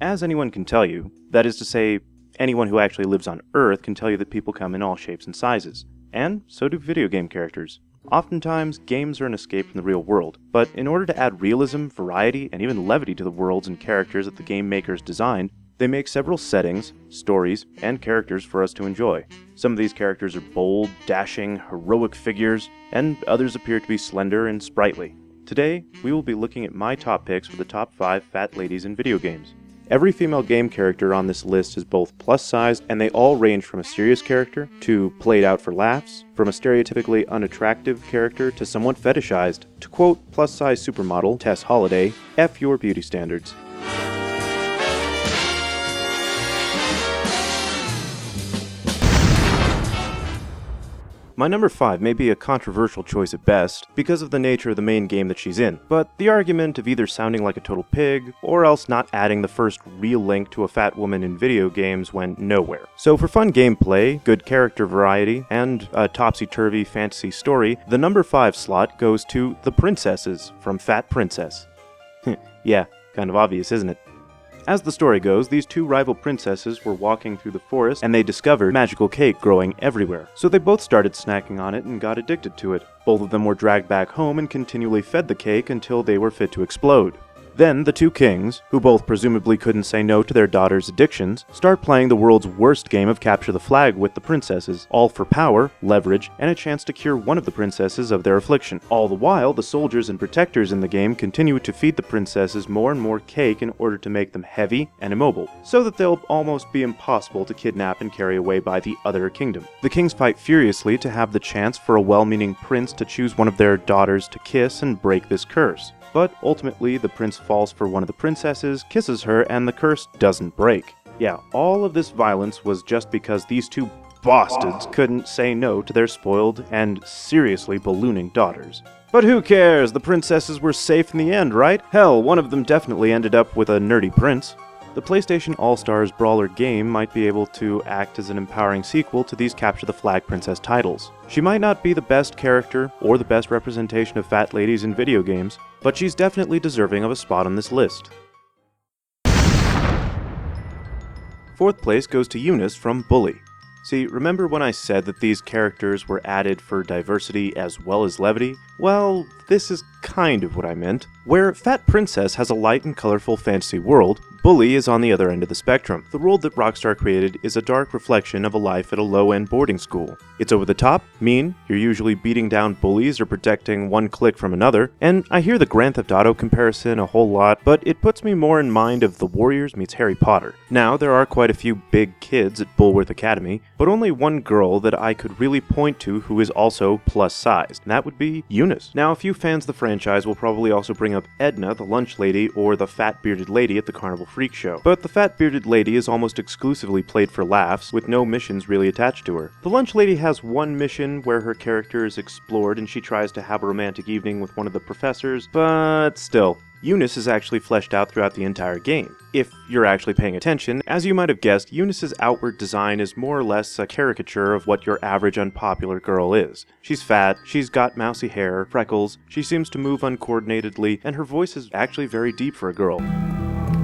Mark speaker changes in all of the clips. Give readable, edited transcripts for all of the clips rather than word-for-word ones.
Speaker 1: as anyone can tell you, that is to say, anyone who actually lives on Earth can tell you that people come in all shapes and sizes. And so do video game characters. Oftentimes, games are an escape from the real world, but in order to add realism, variety, and even levity to the worlds and characters that the game makers designed, they make several settings, stories, and characters for us to enjoy. Some of these characters are bold, dashing, heroic figures, and others appear to be slender and sprightly. Today, we will be looking at my top picks for the top 5 fat ladies in video games. Every female game character on this list is both plus-sized, and they all range from a serious character to played out for laughs, from a stereotypically unattractive character to somewhat fetishized. To quote plus-size supermodel Tess Holliday, F your beauty standards. My number 5 may be a controversial choice at best, because of the nature of the main game that she's in, but the argument of either sounding like a total pig, or else not adding the first real link to a fat woman in video games went nowhere. So for fun gameplay, good character variety, and a topsy-turvy fantasy story, the number 5 slot goes to the princesses from Fat Princess. Yeah, kind of obvious, isn't it? As the story goes, these two rival princesses were walking through the forest and they discovered magical cake growing everywhere. So they both started snacking on it and got addicted to it. Both of them were dragged back home and continually fed the cake until they were fit to explode. Then the two kings, who both presumably couldn't say no to their daughter's addictions, start playing the world's worst game of capture the flag with the princesses, all for power, leverage, and a chance to cure one of the princesses of their affliction. All the while, the soldiers and protectors in the game continue to feed the princesses more and more cake in order to make them heavy and immobile, so that they'll almost be impossible to kidnap and carry away by the other kingdom. The kings fight furiously to have the chance for a well-meaning prince to choose one of their daughters to kiss and break this curse. But ultimately, the prince falls for one of the princesses, kisses her, and the curse doesn't break. Yeah, all of this violence was just because these two bastards couldn't say no to their spoiled and seriously ballooning daughters. But who cares? The princesses were safe in the end, right? Hell, one of them definitely ended up with a nerdy prince. The PlayStation All-Stars Brawler game might be able to act as an empowering sequel to these Capture the Flag Princess titles. She might not be the best character or the best representation of fat ladies in video games, but she's definitely deserving of a spot on this list. 4th place goes to Eunice from Bully. See, remember when I said that these characters were added for diversity as well as levity? Well, this is kind of what I meant. Where Fat Princess has a light and colorful fantasy world, Bully is on the other end of the spectrum. The world that Rockstar created is a dark reflection of a life at a low-end boarding school. It's over the top, mean, you're usually beating down bullies or protecting one clique from another, and I hear the Grand Theft Auto comparison a whole lot, but it puts me more in mind of The Warriors meets Harry Potter. Now, there are quite a few big kids at Bulworth Academy, but only one girl that I could really point to who is also plus-sized, and that would be Eunice. Now, a few fans of the franchise will probably also bring up Edna, the lunch lady, or the fat bearded lady at the Carnival Freak Show. But the fat bearded lady is almost exclusively played for laughs, with no missions really attached to her. The lunch lady has one mission where her character is explored and she tries to have a romantic evening with one of the professors, but still. Eunice is actually fleshed out throughout the entire game. If you're actually paying attention, as you might have guessed, Eunice's outward design is more or less a caricature of what your average unpopular girl is. She's fat, she's got mousy hair, freckles, she seems to move uncoordinatedly, and her voice is actually very deep for a girl.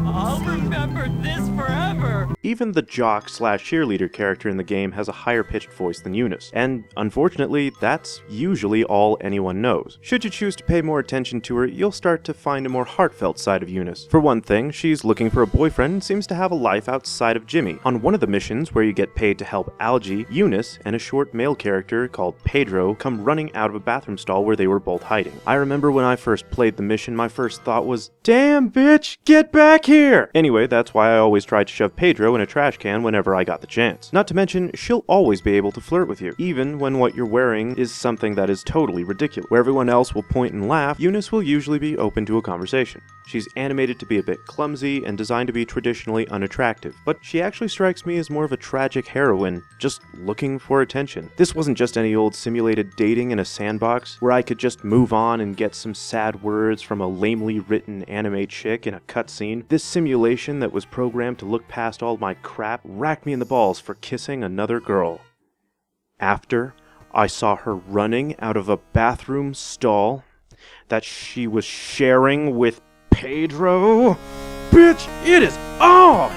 Speaker 2: I'll remember this forever!
Speaker 1: Even the jock/cheerleader character in the game has a higher-pitched voice than Eunice, and unfortunately, that's usually all anyone knows. Should you choose to pay more attention to her, you'll start to find a more heartfelt side of Eunice. For one thing, she's looking for a boyfriend and seems to have a life outside of Jimmy. On one of the missions where you get paid to help Algie, Eunice and a short male character called Pedro come running out of a bathroom stall where they were both hiding. I remember when I first played the mission, my first thought was, "Damn bitch, get back here!" Anyway, that's why I always tried to shove Pedro in a trash can whenever I got the chance. Not to mention, she'll always be able to flirt with you, even when what you're wearing is something that is totally ridiculous. Where everyone else will point and laugh, Eunice will usually be open to a conversation. She's animated to be a bit clumsy and designed to be traditionally unattractive, but she actually strikes me as more of a tragic heroine, just looking for attention. This wasn't just any old simulated dating in a sandbox, where I could just move on and get some sad words from a lamely written anime chick in a cutscene. This simulation that was programmed to look past all my crap racked me in the balls for kissing another girl. After I saw her running out of a bathroom stall that she was sharing with Pedro, bitch, it is on!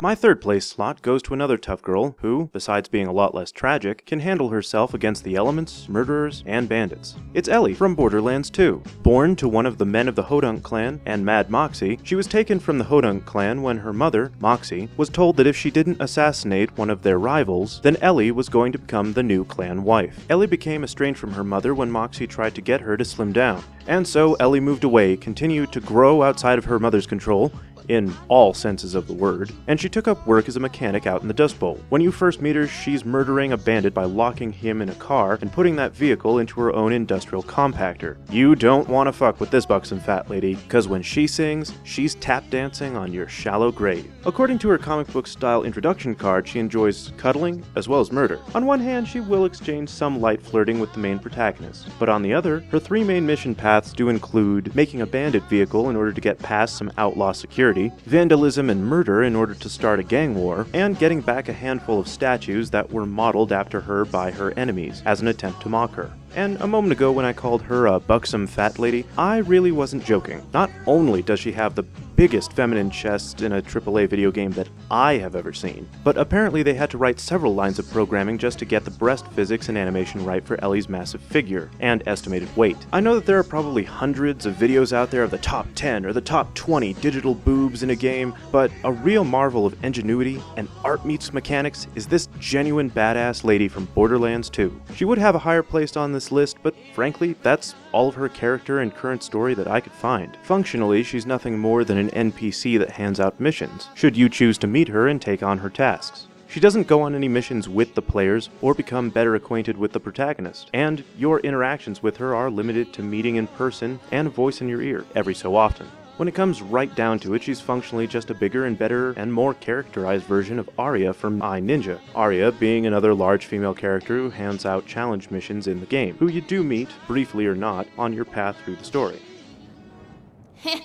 Speaker 1: My third place slot goes to another tough girl who, besides being a lot less tragic, can handle herself against the elements, murderers, and bandits. It's Ellie from Borderlands 2. Born to one of the men of the Hodunk clan and Mad Moxie, she was taken from the Hodunk clan when her mother, Moxie, was told that if she didn't assassinate one of their rivals, then Ellie was going to become the new clan wife. Ellie became estranged from her mother when Moxie tried to get her to slim down. And so Ellie moved away, continued to grow outside of her mother's control, in all senses of the word, and she took up work as a mechanic out in the Dust Bowl. When you first meet her, she's murdering a bandit by locking him in a car and putting that vehicle into her own industrial compactor. You don't want to fuck with this buxom fat lady, because when she sings, she's tap dancing on your shallow grave. According to her comic book style introduction card, she enjoys cuddling as well as murder. On one hand, she will exchange some light flirting with the main protagonist, but on the other, her three main mission paths do include making a bandit vehicle in order to get past some outlaw security, vandalism and murder in order to start a gang war, and getting back a handful of statues that were modeled after her by her enemies as an attempt to mock her. And a moment ago when I called her a buxom fat lady, I really wasn't joking. Not only does she have the biggest feminine chest in a AAA video game that I have ever seen, but apparently they had to write several lines of programming just to get the breast physics and animation right for Ellie's massive figure and estimated weight. I know that there are probably hundreds of videos out there of the top 10 or the top 20 digital boobs in a game, but a real marvel of ingenuity and art meets mechanics is this genuine badass lady from Borderlands 2. She would have a higher place on this list, but frankly, that's all of her character and current story that I could find. Functionally, she's nothing more than an NPC that hands out missions, should you choose to meet her and take on her tasks. She doesn't go on any missions with the players or become better acquainted with the protagonist, and your interactions with her are limited to meeting in person and a voice in your ear every so often. When it comes right down to it, she's functionally just a bigger and better and more characterized version of Arya from I, Ninja. Arya being another large female character who hands out challenge missions in the game, who you do meet, briefly or not, on your path through the story.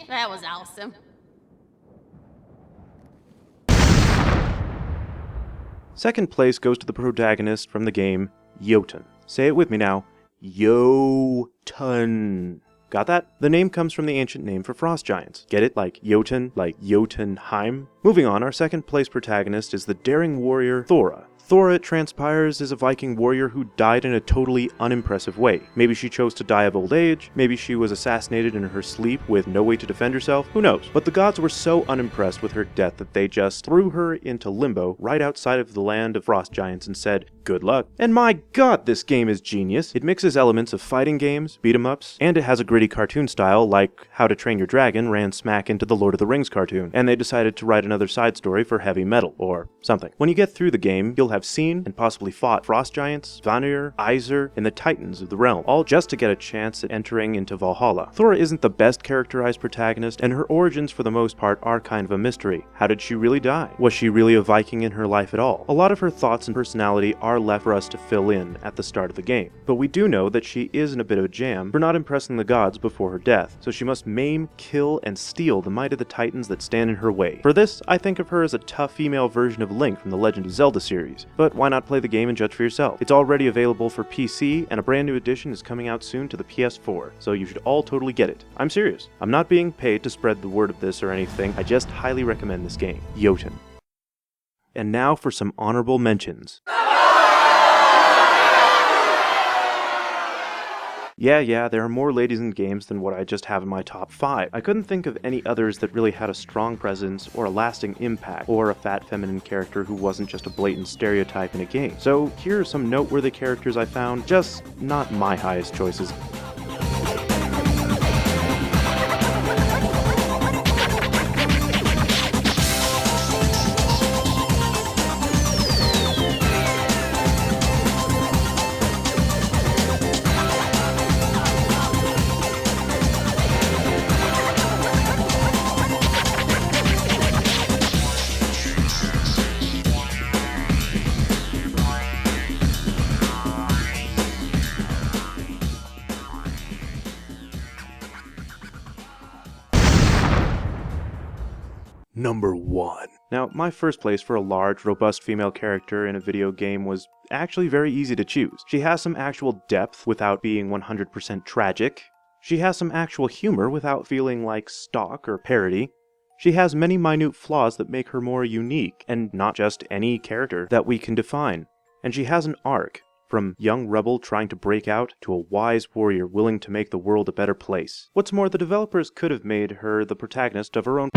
Speaker 3: That was awesome.
Speaker 1: Second place goes to the protagonist from the game, Jotun. Say it with me now, Jotun. Got that? The name comes from the ancient name for frost giants. Get it? Like Jotun, like Jotunheim? Moving on, our second place protagonist is the daring warrior Thora. Thora, it transpires, is a Viking warrior who died in a totally unimpressive way. Maybe she chose to die of old age, maybe she was assassinated in her sleep with no way to defend herself, who knows? But the gods were so unimpressed with her death that they just threw her into limbo right outside of the land of frost giants and said, good luck. And my god, this game is genius. It mixes elements of fighting games, beat-em-ups, and it has a gritty cartoon style like How to Train Your Dragon ran smack into the Lord of the Rings cartoon, and they decided to write another side story for heavy metal, or something. When you get through the game, you'll have seen and possibly fought frost giants, Vanir, Aesir, and the titans of the realm, all just to get a chance at entering into Valhalla. Thora isn't the best characterized protagonist, and her origins for the most part are kind of a mystery. How did she really die? Was she really a Viking in her life at all? A lot of her thoughts and personality are left for us to fill in at the start of the game, but we do know that she is in a bit of a jam for not impressing the gods before her death, so she must maim, kill, and steal the might of the titans that stand in her way. For this, I think of her as a tough female version of Link from the Legend of Zelda series, but why not play the game and judge for yourself? It's already available for PC, and a brand new edition is coming out soon to the PS4, so you should all totally get it. I'm serious. I'm not being paid to spread the word of this or anything, I just highly recommend this game. Jotun. And now for some honorable mentions. Yeah, there are more ladies in games than what I just have in my top 5. I couldn't think of any others that really had a strong presence or a lasting impact, or a fat feminine character who wasn't just a blatant stereotype in a game. So here are some noteworthy characters I found, just not my highest choices. Number 1. Now, my first place for a large, robust female character in a video game was actually very easy to choose. She has some actual depth without being 100% tragic. She has some actual humor without feeling like stock or parody. She has many minute flaws that make her more unique, and not just any character that we can define. And she has an arc, from young rebel trying to break out to a wise warrior willing to make the world a better place. What's more, the developers could have made her the protagonist of her own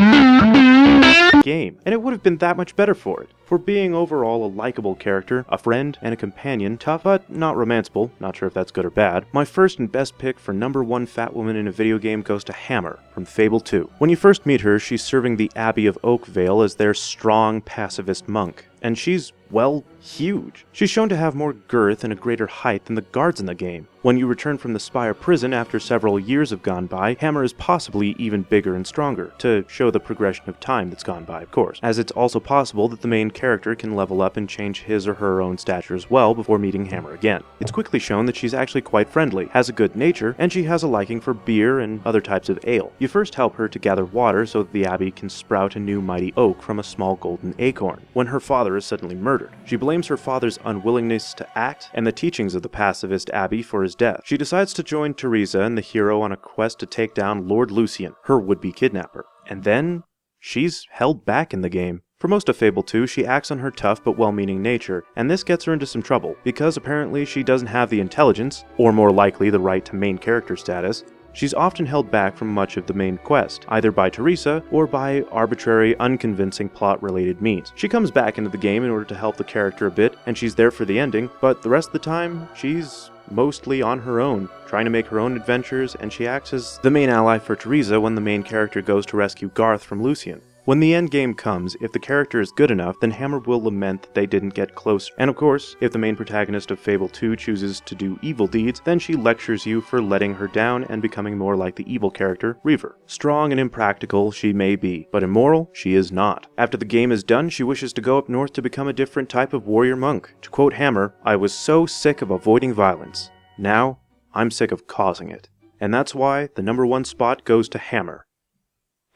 Speaker 1: game, and it would have been that much better for it. For being overall a likable character, a friend, and a companion, tough but not romanceable, not sure if that's good or bad, my first and best pick for number 1 fat woman in a video game goes to Hammer from Fable 2. When you first meet her, she's serving the Abbey of Oakvale as their strong pacifist monk. And she's, well, huge. She's shown to have more girth and a greater height than the guards in the game. When you return from the Spire prison after several years have gone by, Hammer is possibly even bigger and stronger, to show the progression of time that's gone by, of course, as it's also possible that the main character can level up and change his or her own stature as well before meeting Hammer again. It's quickly shown that she's actually quite friendly, has a good nature, and she has a liking for beer and other types of ale. You first help her to gather water so that the Abbey can sprout a new mighty oak from a small golden acorn. When her father is suddenly murdered, she blames her father's unwillingness to act and the teachings of the pacifist Abbey for his death. She decides to join Teresa and the hero on a quest to take down Lord Lucian, her would-be kidnapper. And then, she's held back in the game. For most of Fable 2, she acts on her tough but well-meaning nature, and this gets her into some trouble, because apparently she doesn't have the intelligence, or more likely the right to main character status. She's often held back from much of the main quest, either by Teresa or by arbitrary, unconvincing plot-related means. She comes back into the game in order to help the character a bit, and she's there for the ending, but the rest of the time, she's mostly on her own, trying to make her own adventures, and she acts as the main ally for Teresa when the main character goes to rescue Garth from Lucian. When the end game comes, if the character is good enough, then Hammer will lament that they didn't get closer. And of course, if the main protagonist of Fable 2 chooses to do evil deeds, then she lectures you for letting her down and becoming more like the evil character, Reaver. Strong and impractical she may be, but immoral she is not. After the game is done, she wishes to go up north to become a different type of warrior monk. To quote Hammer, "I was so sick of avoiding violence. Now, I'm sick of causing it." And that's why the number 1 spot goes to Hammer.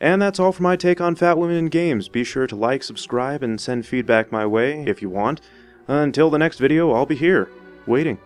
Speaker 1: And that's all for my take on fat women in games. Be sure to like, subscribe, and send feedback my way if you want. Until the next video, I'll be here, waiting.